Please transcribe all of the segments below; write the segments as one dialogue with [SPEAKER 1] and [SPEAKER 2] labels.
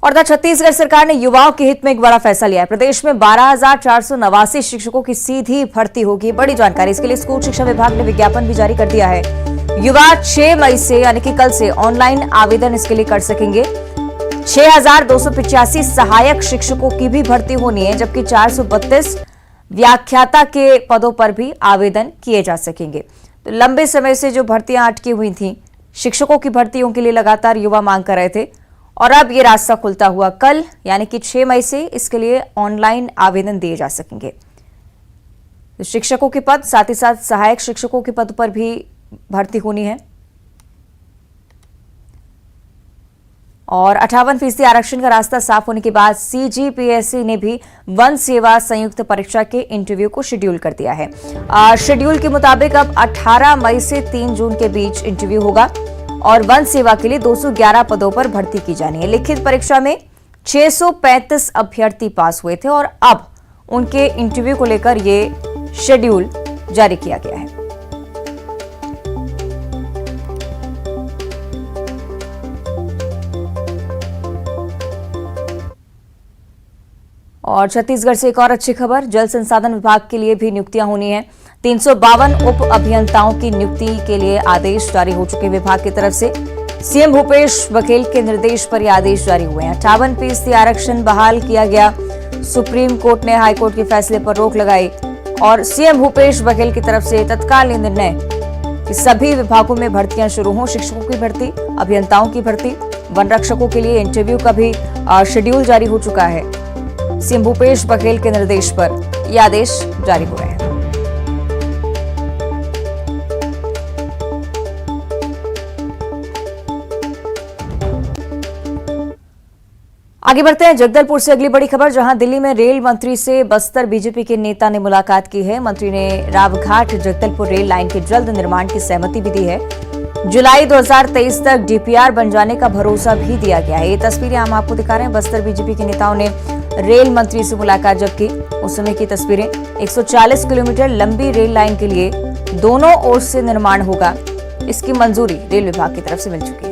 [SPEAKER 1] और छत्तीसगढ़ सरकार ने युवाओं के हित में एक बड़ा फैसला लिया है। प्रदेश में 12,489 शिक्षकों की सीधी भर्ती होगी। बड़ी जानकारी, इसके लिए स्कूल शिक्षा विभाग ने विज्ञापन भी जारी कर दिया है। युवा 6 मई से यानी कि कल से ऑनलाइन आवेदन इसके लिए कर सकेंगे। 6,285 सहायक शिक्षकों की भी भर्ती होनी है, जबकि 432 व्याख्याता के पदों पर भी आवेदन किए जा सकेंगे। तो लंबे समय से जो भर्तियां अटकी हुई थी, शिक्षकों की भर्तियों के लिए लगातार युवा मांग कर रहे थे, और अब ये रास्ता खुलता हुआ कल यानी कि 6 मई से इसके लिए ऑनलाइन आवेदन दिए जा सकेंगे। तो शिक्षकों के पद, साथ ही साथ सहायक शिक्षकों के पद पर भी भर्ती होनी है। और 58% आरक्षण का रास्ता साफ होने के बाद सीजीपीएससी ने भी वन सेवा संयुक्त परीक्षा के इंटरव्यू को शेड्यूल कर दिया है। शेड्यूल के मुताबिक अब 18 मई से 3 जून के बीच इंटरव्यू होगा और वन सेवा के लिए 211 पदों पर भर्ती की जानी है। लिखित परीक्षा में 635 अभ्यर्थी पास हुए थे और अब उनके इंटरव्यू को लेकर ये शेड्यूल जारी किया गया है। और छत्तीसगढ़ से एक और अच्छी खबर, जल संसाधन विभाग के लिए भी नियुक्तियां होनी है। 352 उप अभियंताओं की नियुक्ति के लिए आदेश जारी हो चुके विभाग की तरफ से। सीएम भूपेश बघेल के निर्देश पर यह आदेश जारी हुए हैं। 58% आरक्षण बहाल किया गया। सुप्रीम कोर्ट ने हाईकोर्ट के फैसले पर रोक लगाई और सीएम भूपेश बघेल की तरफ से तत्कालीन निर्णय कि सभी विभागों में भर्तियां शुरू हों। शिक्षकों की भर्ती, अभियंताओं की भर्ती, वन रक्षकों के लिए इंटरव्यू का भी शेड्यूल जारी हो चुका है। सीएम भूपेश बघेल के निर्देश पर यह आदेश जारी हुए हैं। आगे बढ़ते हैं जगदलपुर से अगली बड़ी खबर, जहां दिल्ली में रेल मंत्री से बस्तर बीजेपी के नेता ने मुलाकात की है। मंत्री ने रावघाट जगदलपुर रेल लाइन के जल्द निर्माण की सहमति भी दी है। जुलाई 2023 तक डीपीआर बन जाने का भरोसा भी दिया गया है। ये तस्वीरें हम आपको दिखा रहे हैं। बस्तर बीजेपी के नेताओं ने रेल मंत्री से मुलाकात जब की, उस समय की तस्वीरें। 140 किलोमीटर लंबी रेल लाइन के लिए दोनों ओर से निर्माण होगा। इसकी मंजूरी रेल विभाग की तरफ से मिल चुकी है।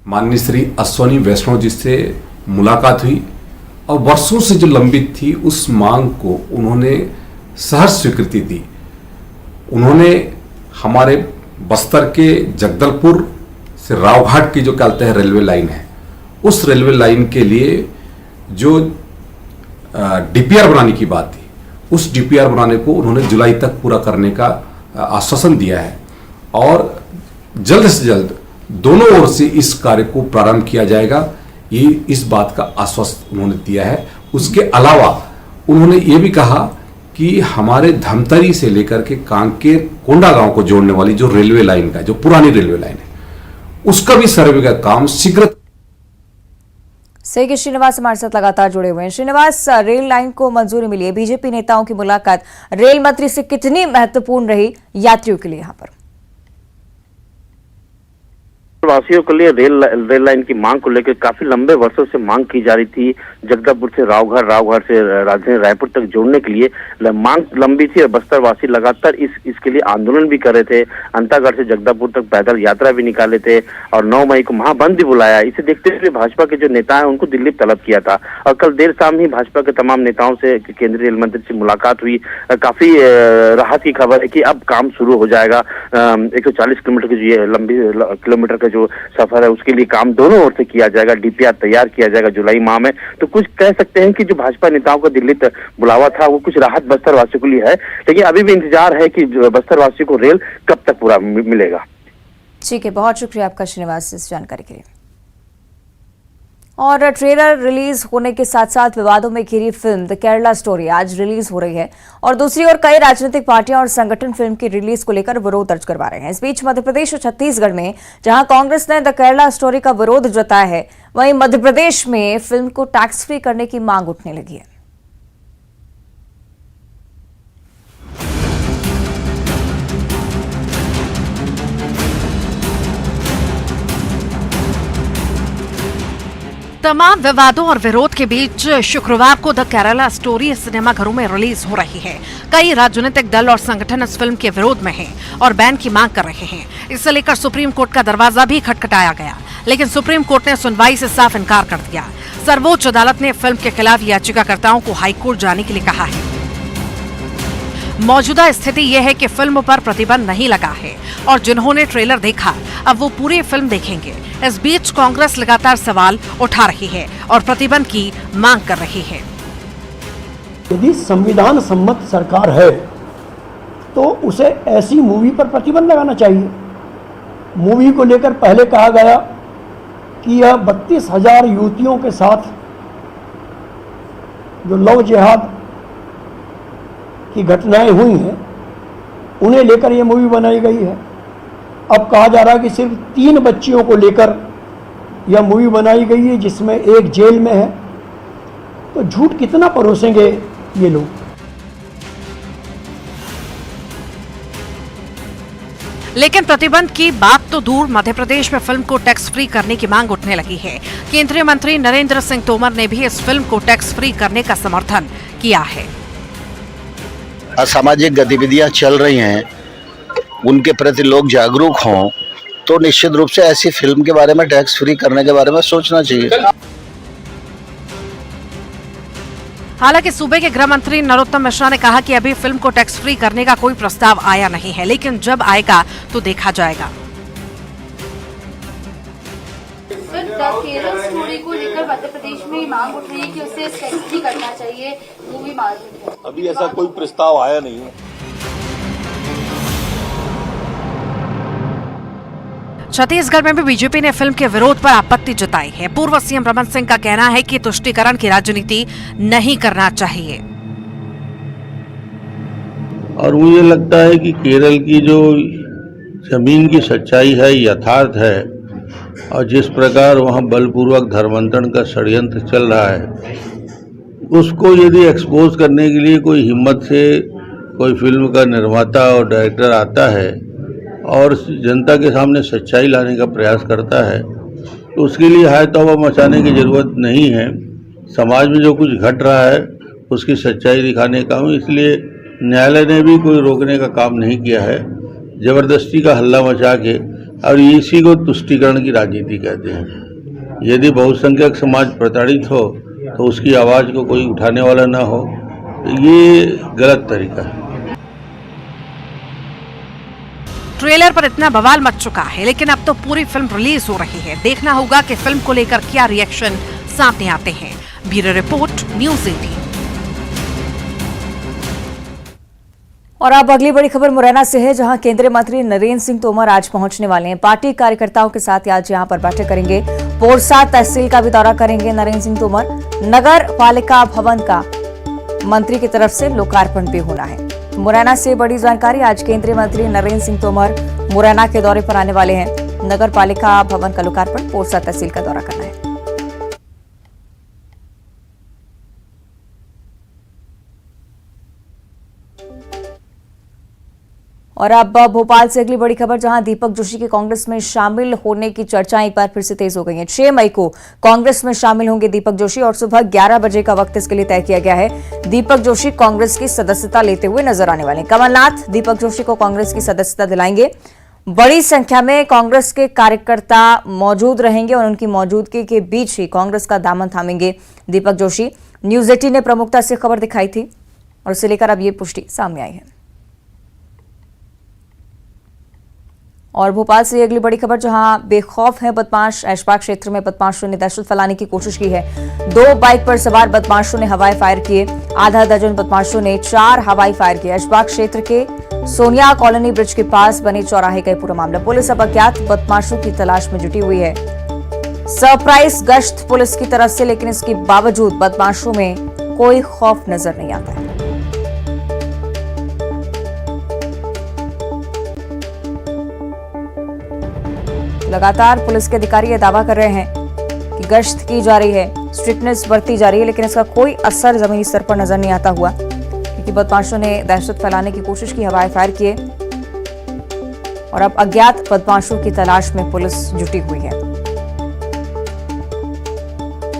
[SPEAKER 2] माननीय श्री अश्वनी वैष्णव जी से मुलाकात हुई और वर्षों से जो लंबित थी उस मांग को उन्होंने सहर्ष स्वीकृति दी। उन्होंने हमारे बस्तर के जगदलपुर से रावघाट की जो कहते हैं रेलवे लाइन है, उस रेलवे लाइन के लिए जो डीपीआर बनाने की बात थी, उस डीपीआर बनाने को उन्होंने जुलाई तक पूरा करने का आश्वासन दिया है और जल्द से जल्द दोनों ओर से इस कार्य को प्रारंभ किया जाएगा। ये इस बात का आश्वासन उन्होंने दिया है। उसके अलावा उन्होंने ये भी कहा कि हमारे धमतरी से लेकर के कांकेर कोंडा गांव को जोड़ने वाली जो रेलवे लाइन का, जो पुरानी रेलवे लाइन है, उसका भी सर्वे का काम शीघ्र।
[SPEAKER 1] सही कि श्रीनिवास हमारे साथ लगातार जुड़े हुए हैं। श्रीनिवास, रेल लाइन को मंजूरी मिली है। बीजेपी नेताओं की मुलाकात रेल मंत्री से कितनी महत्वपूर्ण रही यात्रियों के लिए? यहाँ पर
[SPEAKER 3] वासियों के लिए रेल लाइन की मांग को लेकर काफी लंबे वर्षों से मांग की जा रही थी। जगदलपुर से रावघाट से राजधानी रायपुर तक जोड़ने के लिए मांग लंबी थी और बस्तर वासी लगातार इसके लिए आंदोलन भी कर रहे थे। अंतागढ़ से जगदलपुर तक पैदल यात्रा भी निकाले थे और 9 मई को महाबंद भी बुलाया। इसे देखते हुए भाजपा के जो नेता हैं उनको दिल्ली तलब किया था और कल देर शाम ही भाजपा के तमाम नेताओं से केंद्रीय रेल मंत्री से मुलाकात हुई। काफी राहत की खबर है कि अब काम शुरू हो जाएगा। 140 किलोमीटर की जो लंबी किलोमीटर का जो सफर है उसके लिए काम दोनों ओर से किया जाएगा। डीपीआर तैयार किया जाएगा जुलाई माह में। तो कुछ कह सकते हैं कि जो भाजपा नेताओं को दिल्ली तक बुलावा था वो कुछ राहत बस्तर वासियों के लिए है, लेकिन अभी भी इंतजार है कि बस्तर वासियों को रेल कब तक पूरा मिलेगा।
[SPEAKER 1] ठीक है, बहुत शुक्रिया आपका श्रीनिवास इस जानकारी के लिए। और ट्रेलर रिलीज होने के साथ साथ विवादों में घिरी फिल्म द केरला स्टोरी आज रिलीज हो रही है और दूसरी ओर कई राजनीतिक पार्टियां और संगठन फिल्म की रिलीज को लेकर विरोध दर्ज करवा रहे हैं। इस बीच मध्य प्रदेश और छत्तीसगढ़ में जहां कांग्रेस ने द केरला स्टोरी का विरोध जताया है, वहीं मध्य प्रदेश में फिल्म को टैक्स फ्री करने की मांग उठने लगी है।
[SPEAKER 4] तमाम विवादों और विरोध के बीच शुक्रवार को द केरला स्टोरी सिनेमाघरों में रिलीज हो रही है। कई राजनीतिक दल और संगठन इस फिल्म के विरोध में हैं और बैन की मांग कर रहे हैं। इसे लेकर सुप्रीम कोर्ट का दरवाजा भी खटखटाया गया, लेकिन सुप्रीम कोर्ट ने सुनवाई से साफ इनकार कर दिया। सर्वोच्च अदालत ने फिल्म के खिलाफ याचिकाकर्ताओं को हाईकोर्ट जाने के लिए कहा है। मौजूदा स्थिति यह है कि फिल्म पर प्रतिबंध नहीं लगा है और जिन्होंने ट्रेलर देखा अब वो पूरी फिल्म देखेंगे। इस बीच कांग्रेस लगातार सवाल उठा रही है और प्रतिबंध की मांग कर रही है।
[SPEAKER 5] यदि संविधान सम्मत सरकार है तो उसे ऐसी मूवी पर प्रतिबंध लगाना चाहिए। मूवी को लेकर पहले कहा गया कि यह 32,000 युवतियों के साथ जो लव जिहाद की घटनाएं हुई हैं उन्हें लेकर यह मूवी बनाई गई है। अब कहा जा रहा है कि सिर्फ 3 बच्चियों को लेकर यह मूवी बनाई गई है, जिसमें एक जेल में है। तो झूठ कितना परोसेंगे ये लोग।
[SPEAKER 4] लेकिन प्रतिबंध की बात तो दूर, मध्य प्रदेश में फिल्म को टैक्स फ्री करने की मांग उठने लगी है। केंद्रीय मंत्री नरेंद्र सिंह तोमर ने भी इस फिल्म को टैक्स फ्री करने का समर्थन किया है।
[SPEAKER 6] असामाजिक गतिविधियां चल रही हैं, उनके प्रति लोग जागरूक हों तो निश्चित रूप से ऐसी फिल्म के बारे में टैक्स फ्री करने के बारे में सोचना चाहिए।
[SPEAKER 4] हालांकि सूबे के गृह मंत्री नरोत्तम मिश्रा ने कहा कि अभी फिल्म को टैक्स फ्री करने का कोई प्रस्ताव आया नहीं है, लेकिन जब आएगा तो देखा जाएगा।
[SPEAKER 7] केरल स्टोरी को लेकर मध्य प्रदेश में मांग उठ रही है कि उसे टैक्स फ्री करना चाहिए मूवी मार्केट में।
[SPEAKER 8] अभी ऐसा कोई प्रस्ताव आया नहीं है।
[SPEAKER 4] छत्तीसगढ़ में भी बीजेपी ने फिल्म के विरोध पर आपत्ति जताई है। पूर्व सीएम रमन सिंह का कहना है कि तुष्टीकरण की राजनीति नहीं करना चाहिए।
[SPEAKER 9] और मुझे लगता है कि केरल की जो जमीन की सच्चाई है, यथार्थ है, और जिस प्रकार वहाँ बलपूर्वक धर्मांतरण का षड्यंत्र चल रहा है, उसको यदि एक्सपोज करने के लिए कोई हिम्मत से कोई फिल्म का निर्माता और डायरेक्टर आता है और जनता के सामने सच्चाई लाने का प्रयास करता है, तो उसके लिए हाय तौबा मचाने की ज़रूरत नहीं है। समाज में जो कुछ घट रहा है उसकी सच्चाई दिखाने का हूँ, इसलिए न्यायालय ने भी कोई रोकने का काम नहीं किया है। ज़बरदस्ती का हल्ला मचा के, और इसी को तुष्टीकरण की राजनीति कहते हैं। यदि बहुसंख्यक समाज प्रताड़ित हो तो उसकी आवाज़ को कोई उठाने वाला ना हो, तो ये गलत तरीका है।
[SPEAKER 4] ट्रेलर पर इतना बवाल मच चुका है, लेकिन अब तो पूरी फिल्म रिलीज हो रही है। देखना होगा कि फिल्म को लेकर क्या रिएक्शन सामने आते हैं। Bureau report, news 18।
[SPEAKER 1] और अब अगली बड़ी खबर मुरैना से है, जहां केंद्रीय मंत्री नरेंद्र सिंह तोमर आज पहुंचने वाले हैं। पार्टी कार्यकर्ताओं के साथ आज यहां पर बैठक करेंगे। पोरसा तहसील का भी दौरा करेंगे नरेंद्र सिंह तोमर। नगर पालिका भवन का मंत्री की तरफ से लोकार्पण भी होना है। मुरैना से बड़ी जानकारी, आज केंद्रीय मंत्री नरेंद्र सिंह तोमर मुरैना के दौरे पर आने वाले हैं। नगर पालिका भवन का लोकार्पण, पोरसा तहसील का दौरा करना है। और अब भोपाल से अगली बड़ी खबर, जहां दीपक जोशी के कांग्रेस में शामिल होने की चर्चाएं एक बार फिर से तेज हो गई हैं। 6 मई को कांग्रेस में शामिल होंगे दीपक जोशी और सुबह 11 बजे का वक्त इसके लिए तय किया गया है। दीपक जोशी कांग्रेस की सदस्यता लेते हुए नजर आने वाले हैं। कमलनाथ दीपक जोशी को कांग्रेस की सदस्यता दिलाएंगे। बड़ी संख्या में कांग्रेस के कार्यकर्ता मौजूद रहेंगे और उनकी मौजूदगी के बीच ही कांग्रेस का दामन थामेंगे दीपक जोशी। न्यूज़ 18 ने प्रमुखता से खबर दिखाई थी और इसे लेकर अब ये पुष्टि सामने आई है। और भोपाल से अगली बड़ी खबर, जहां बेखौफ है बदमाश। ऐशबाग क्षेत्र में बदमाशों ने दहशत फैलाने की कोशिश की है। 2 बाइक पर सवार बदमाशों ने हवाई फायर किए। आधा दर्जन बदमाशों ने 4 हवाई फायर किए। ऐशबाग क्षेत्र के सोनिया कॉलोनी ब्रिज के पास बने चौराहे का पूरा मामला। पुलिस अब अज्ञात बदमाशों की तलाश में जुटी हुई है। सरप्राइज गश्त पुलिस की तरफ से, लेकिन इसके बावजूद बदमाशों में कोई खौफ नजर नहीं आता है। लगातार पुलिस के अधिकारी यह दावा कर रहे हैं कि गश्त की जा रही है, स्ट्रिक्टनेस बरती जा रही है, लेकिन इसका कोई असर जमीनी स्तर पर नजर नहीं आता हुआ, क्योंकि बदमाशों ने दहशत फैलाने की कोशिश की, हवाई फायर किए और अब अज्ञात बदमाशों की तलाश में पुलिस जुटी हुई है।